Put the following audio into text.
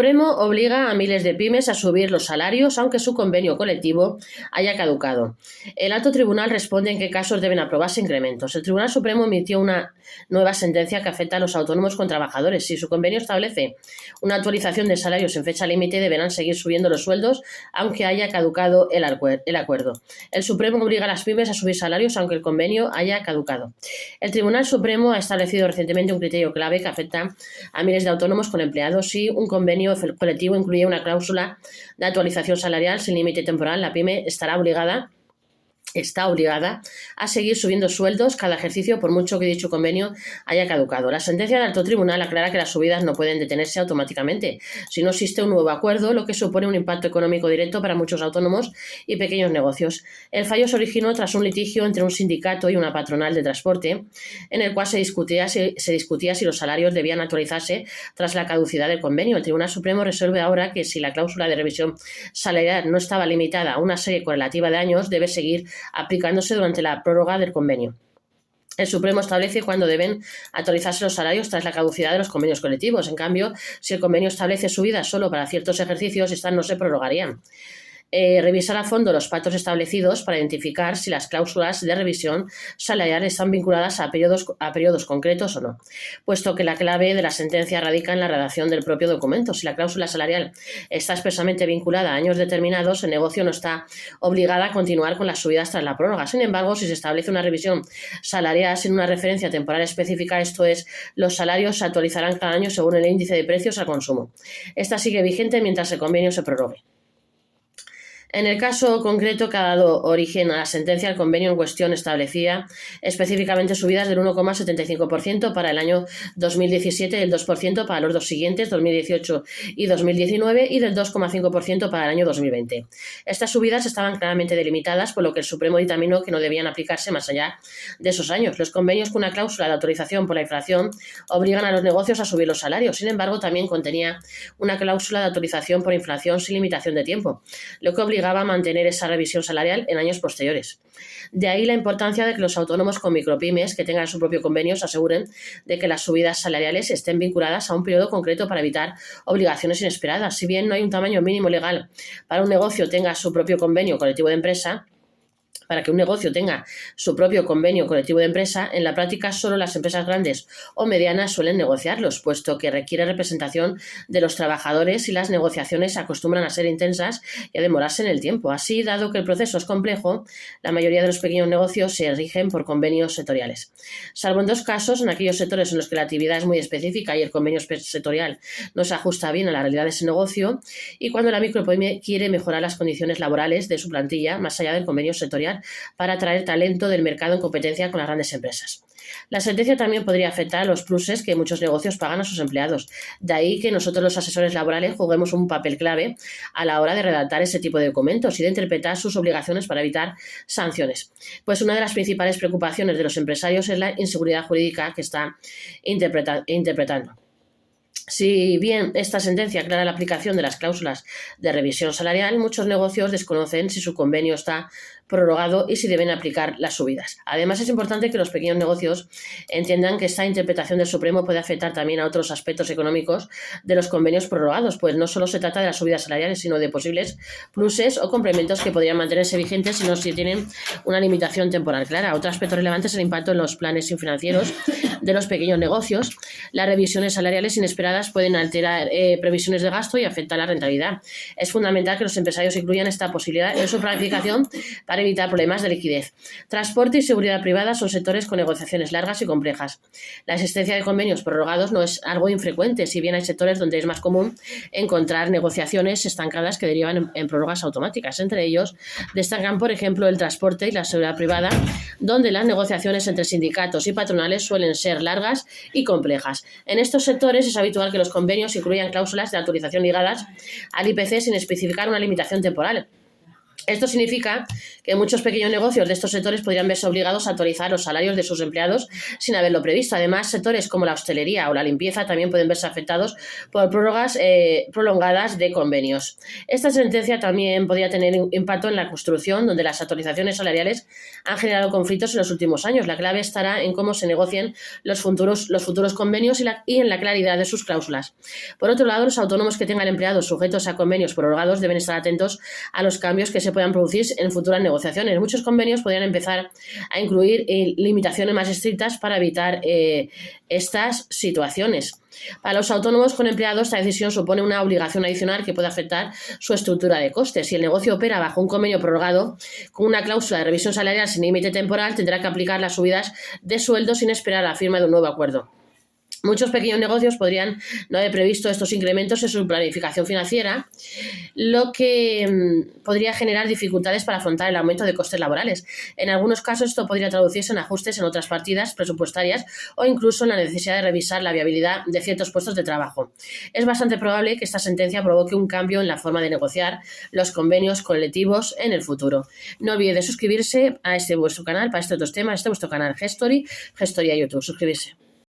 Supremo obliga a miles de pymes a subir los salarios aunque su convenio colectivo haya caducado. El alto tribunal responde en qué casos deben aprobarse incrementos. El Tribunal Supremo emitió una nueva sentencia que afecta a los autónomos con trabajadores. Si su convenio establece una actualización de salarios en fecha límite, deberán seguir subiendo los sueldos aunque haya caducado el acuerdo. El Supremo obliga a las pymes a subir salarios aunque el convenio haya caducado. El Tribunal Supremo ha establecido recientemente un criterio clave que afecta a miles de autónomos con empleados. Si un convenio colectivo incluye una cláusula de actualización salarial sin límite temporal, la pyme está obligada a seguir subiendo sueldos cada ejercicio por mucho que dicho convenio haya caducado. La sentencia del alto tribunal aclara que las subidas no pueden detenerse automáticamente si no existe un nuevo acuerdo, lo que supone un impacto económico directo para muchos autónomos y pequeños negocios. El fallo se originó tras un litigio entre un sindicato y una patronal de transporte, en el cual se discutía si los salarios debían actualizarse tras la caducidad del convenio. El Tribunal Supremo resuelve ahora que si la cláusula de revisión salarial no estaba limitada a una serie correlativa de años, debe seguir aplicándose durante la prórroga del convenio. El Supremo establece cuándo deben actualizarse los salarios tras la caducidad de los convenios colectivos. En cambio, si el convenio establece subidas solo para ciertos ejercicios, estas no se prorrogarían. Revisar a fondo los pactos establecidos para identificar si las cláusulas de revisión salarial están vinculadas a periodos concretos o no, puesto que la clave de la sentencia radica en la redacción del propio documento. Si la cláusula salarial está expresamente vinculada a años determinados, el negocio no está obligado a continuar con las subidas tras la prórroga. Sin embargo, si se establece una revisión salarial sin una referencia temporal específica, esto es, los salarios se actualizarán cada año según el índice de precios al consumo. Esta sigue vigente mientras el convenio se prorrogue. En el caso concreto que ha dado origen a la sentencia, el convenio en cuestión establecía específicamente subidas del 1,75% para el año 2017 y el 2% para los dos siguientes, 2018 y 2019, y del 2,5% para el año 2020. Estas subidas estaban claramente delimitadas, por lo que el Supremo dictaminó que no debían aplicarse más allá de esos años. Los convenios con una cláusula de autorización por la inflación obligan a los negocios a subir los salarios. Sin embargo, también contenía una cláusula de autorización por inflación sin limitación de tiempo, lo que obligaba a mantener esa revisión salarial en años posteriores. De ahí la importancia de que los autónomos con micropymes que tengan su propio convenio se aseguren de que las subidas salariales estén vinculadas a un periodo concreto para evitar obligaciones inesperadas. Si bien no hay un tamaño mínimo legal para un negocio tenga su propio convenio colectivo de empresa, para que un negocio tenga su propio convenio colectivo de empresa, en la práctica solo las empresas grandes o medianas suelen negociarlos, puesto que requiere representación de los trabajadores y las negociaciones acostumbran a ser intensas y a demorarse en el tiempo. Así, dado que el proceso es complejo, la mayoría de los pequeños negocios se rigen por convenios sectoriales. Salvo en dos casos, en aquellos sectores en los que la actividad es muy específica y el convenio sectorial no se ajusta bien a la realidad de ese negocio, y cuando la micropyme quiere mejorar las condiciones laborales de su plantilla más allá del convenio sectorial, para atraer talento del mercado en competencia con las grandes empresas. La sentencia también podría afectar a los pluses que muchos negocios pagan a sus empleados. De ahí que nosotros los asesores laborales juguemos un papel clave a la hora de redactar ese tipo de documentos y de interpretar sus obligaciones para evitar sanciones. Pues una de las principales preocupaciones de los empresarios es la inseguridad jurídica que está interpretando. Si bien esta sentencia aclara la aplicación de las cláusulas de revisión salarial, muchos negocios desconocen si su convenio está prorrogado y si deben aplicar las subidas. Además, es importante que los pequeños negocios entiendan que esta interpretación del Supremo puede afectar también a otros aspectos económicos de los convenios prorrogados, pues no solo se trata de las subidas salariales, sino de posibles pluses o complementos que podrían mantenerse vigentes sino si tienen una limitación temporal clara. Otro aspecto relevante es el impacto en los planes financieros de los pequeños negocios. Las revisiones salariales inesperadas pueden alterar previsiones de gasto y afectar la rentabilidad. Es fundamental que los empresarios incluyan esta posibilidad en su planificación para evitar problemas de liquidez. Transporte y seguridad privada son sectores con negociaciones largas y complejas. La existencia de convenios prorrogados no es algo infrecuente, si bien hay sectores donde es más común encontrar negociaciones estancadas que derivan en prórrogas automáticas. Entre ellos destacan, por ejemplo, el transporte y la seguridad privada, donde las negociaciones entre sindicatos y patronales suelen ser largas y complejas. En estos sectores es habitual que los convenios incluyan cláusulas de autorización ligadas al IPC sin especificar una limitación temporal. Esto significa que muchos pequeños negocios de estos sectores podrían verse obligados a actualizar los salarios de sus empleados sin haberlo previsto. Además, sectores como la hostelería o la limpieza también pueden verse afectados por prórrogas prolongadas de convenios. Esta sentencia también podría tener impacto en la construcción, donde las actualizaciones salariales han generado conflictos en los últimos años. La clave estará en cómo se negocien los futuros convenios y en la claridad de sus cláusulas. Por otro lado, los autónomos que tengan empleados sujetos a convenios prorrogados deben estar atentos a los cambios que se puedan producir en futuras negociaciones. Muchos convenios podrían empezar a incluir limitaciones más estrictas para evitar estas situaciones. Para los autónomos con empleados, esta decisión supone una obligación adicional que puede afectar su estructura de costes. Si el negocio opera bajo un convenio prorrogado con una cláusula de revisión salarial sin límite temporal, tendrá que aplicar las subidas de sueldo sin esperar a la firma de un nuevo acuerdo. Muchos pequeños negocios podrían no haber previsto estos incrementos en su planificación financiera, lo que podría generar dificultades para afrontar el aumento de costes laborales. En algunos casos esto podría traducirse en ajustes en otras partidas presupuestarias o incluso en la necesidad de revisar la viabilidad de ciertos puestos de trabajo. Es bastante probable que esta sentencia provoque un cambio en la forma de negociar los convenios colectivos en el futuro. No olvide de suscribirse a vuestro canal para estos otros temas, vuestro canal Gestoria YouTube. Suscribirse.